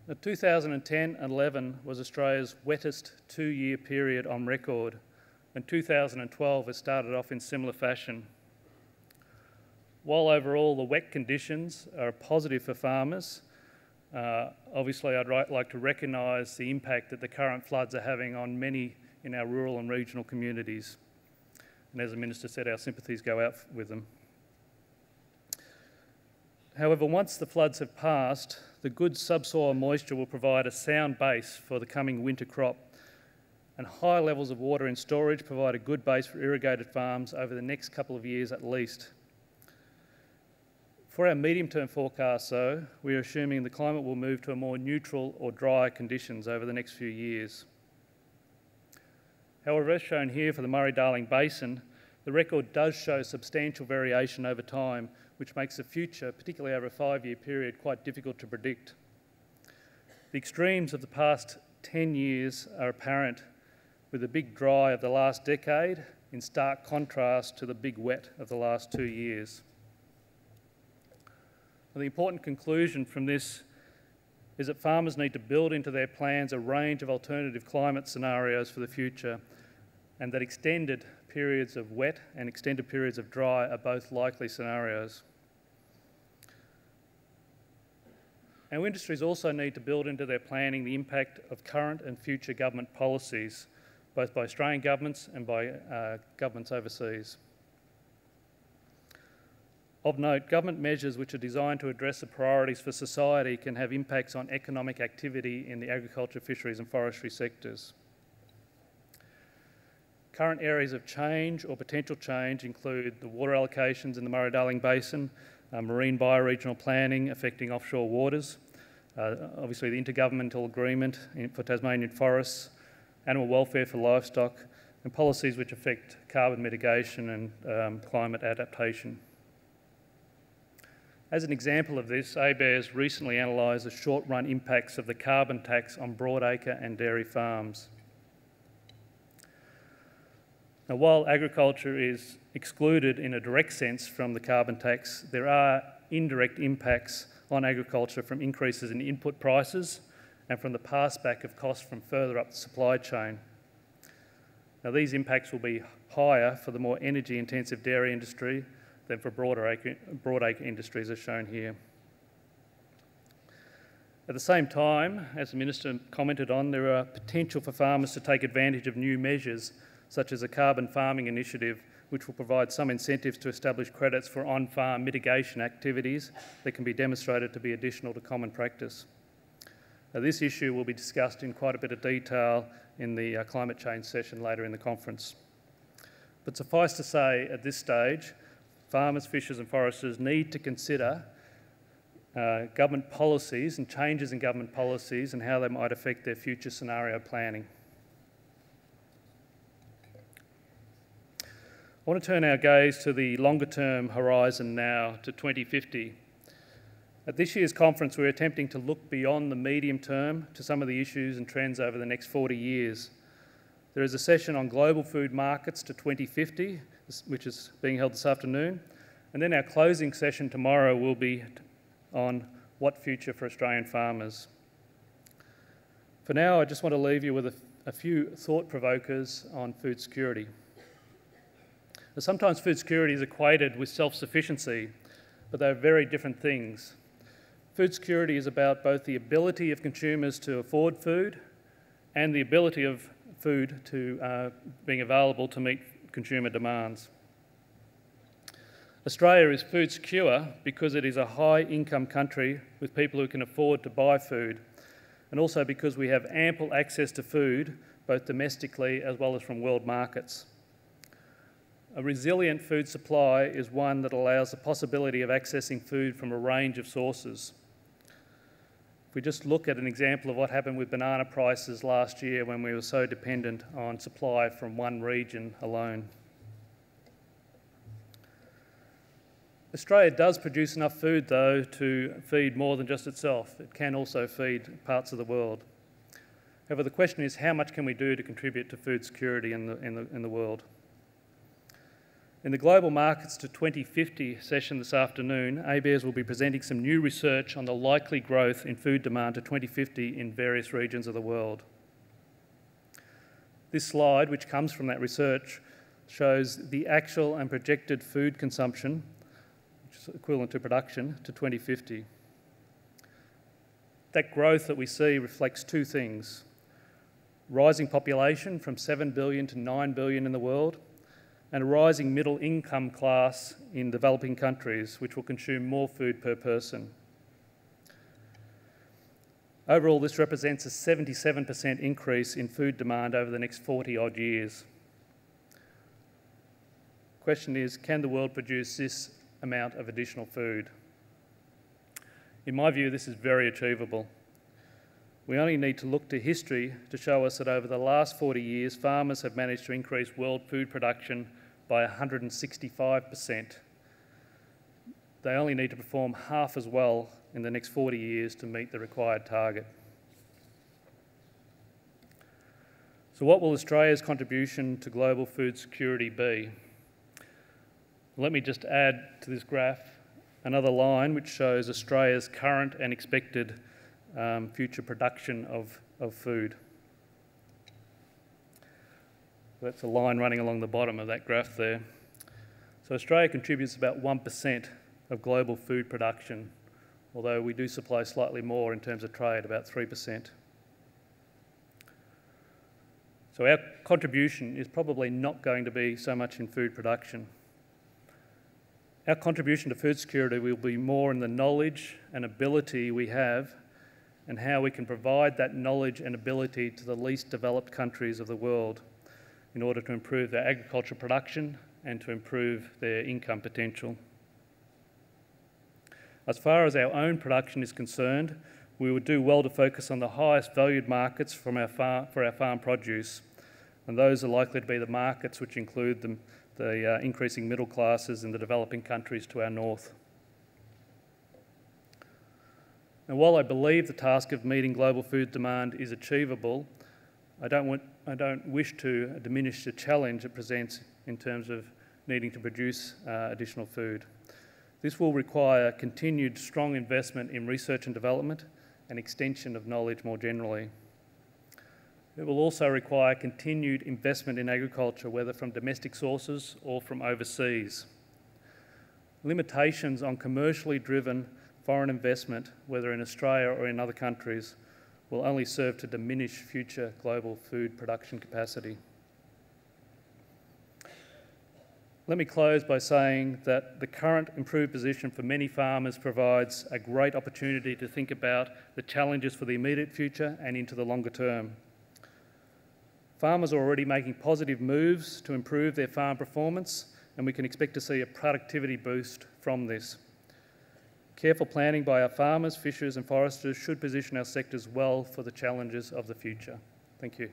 Now, 2010 and 11 was Australia's wettest two-year period on record, and 2012 has started off in similar fashion. While overall the wet conditions are positive for farmers, obviously I'd like to recognise the impact that the current floods are having on many in our rural and regional communities. And as the Minister said, our sympathies go out with them. However, once the floods have passed, the good subsoil moisture will provide a sound base for the coming winter crop, and high levels of water in storage provide a good base for irrigated farms over the next couple of years at least. For our medium-term forecast, though, we are assuming the climate will move to a more neutral or drier conditions over the next few years. However, as shown here for the Murray-Darling Basin, the record does show substantial variation over time, which makes the future, particularly over a 5-year period, quite difficult to predict. The extremes of the past 10 years are apparent, with the big dry of the last decade in stark contrast to the big wet of the last 2 years. Well, the important conclusion from this is that farmers need to build into their plans a range of alternative climate scenarios for the future, and that extended periods of wet and extended periods of dry are both likely scenarios. Our industries also need to build into their planning the impact of current and future government policies, both by Australian governments and by governments overseas. Of note, government measures which are designed to address the priorities for society can have impacts on economic activity in the agriculture, fisheries and forestry sectors. Current areas of change or potential change include the water allocations in the Murray-Darling Basin, marine bioregional planning affecting offshore waters, obviously the intergovernmental agreement for Tasmanian forests, animal welfare for livestock, and policies which affect carbon mitigation and climate adaptation. As an example of this, ABARES recently analysed the short-run impacts of the carbon tax on broadacre and dairy farms. Now, while agriculture is excluded in a direct sense from the carbon tax, there are indirect impacts on agriculture from increases in input prices and from the pass-back of costs from further up the supply chain. Now, these impacts will be higher for the more energy-intensive dairy industry than for broadacre industries, as shown here. At the same time, as the Minister commented on, there are potential for farmers to take advantage of new measures such as a carbon farming initiative, which will provide some incentives to establish credits for on-farm mitigation activities that can be demonstrated to be additional to common practice. Now, this issue will be discussed in quite a bit of detail in the climate change session later in the conference. But suffice to say, at this stage, farmers, fishers and foresters need to consider government policies and changes in government policies and how they might affect their future scenario planning. I want to turn our gaze to the longer-term horizon now, to 2050. At this year's conference, we're attempting to look beyond the medium term to some of the issues and trends over the next 40 years. There is a session on global food markets to 2050, which is being held this afternoon, and then our closing session tomorrow will be on what future for Australian farmers. For now, I just want to leave you with a few thought provokers on food security. Sometimes food security is equated with self-sufficiency, but they're very different things. Food security is about both the ability of consumers to afford food and the ability of food to being available to meet consumer demands. Australia is food secure because it is a high-income country with people who can afford to buy food, and also because we have ample access to food, both domestically as well as from world markets. A resilient food supply is one that allows the possibility of accessing food from a range of sources. If we just look at an example of what happened with banana prices last year when we were so dependent on supply from one region alone. Australia does produce enough food, though, to feed more than just itself. It can also feed parts of the world. However, the question is, how much can we do to contribute to food security in the world? In the Global Markets to 2050 session this afternoon, ABARES will be presenting some new research on the likely growth in food demand to 2050 in various regions of the world. This slide, which comes from that research, shows the actual and projected food consumption, which is equivalent to production, to 2050. That growth that we see reflects two things: rising population from 7 billion to 9 billion in the world, and a rising middle income class in developing countries, which will consume more food per person. Overall, this represents a 77% increase in food demand over the next 40-odd years. The question is, can the world produce this amount of additional food? In my view, this is very achievable. We only need to look to history to show us that over the last 40 years, farmers have managed to increase world food production by 165%. They only need to perform half as well in the next 40 years to meet the required target. So what will Australia's contribution to global food security be? Let me just add to this graph another line which shows Australia's current and expected future production of food. That's a line running along the bottom of that graph there. So Australia contributes about 1% of global food production, although we do supply slightly more in terms of trade, about 3%. So our contribution is probably not going to be so much in food production. Our contribution to food security will be more in the knowledge and ability we have and how we can provide that knowledge and ability to the least developed countries of the world in order to improve their agricultural production and to improve their income potential. As far as our own production is concerned, we would do well to focus on the highest valued markets for our farm produce, and those are likely to be the markets which include the increasing middle classes in the developing countries to our north. Now, while I believe the task of meeting global food demand is achievable, I don't wish to diminish the challenge it presents in terms of needing to produce additional food. This will require continued strong investment in research and development and extension of knowledge more generally. It will also require continued investment in agriculture, whether from domestic sources or from overseas. Limitations on commercially driven foreign investment, whether in Australia or in other countries, will only serve to diminish future global food production capacity. Let me close by saying that the current improved position for many farmers provides a great opportunity to think about the challenges for the immediate future and into the longer term. Farmers are already making positive moves to improve their farm performance, and we can expect to see a productivity boost from this. Careful planning by our farmers, fishers and foresters should position our sectors well for the challenges of the future. Thank you.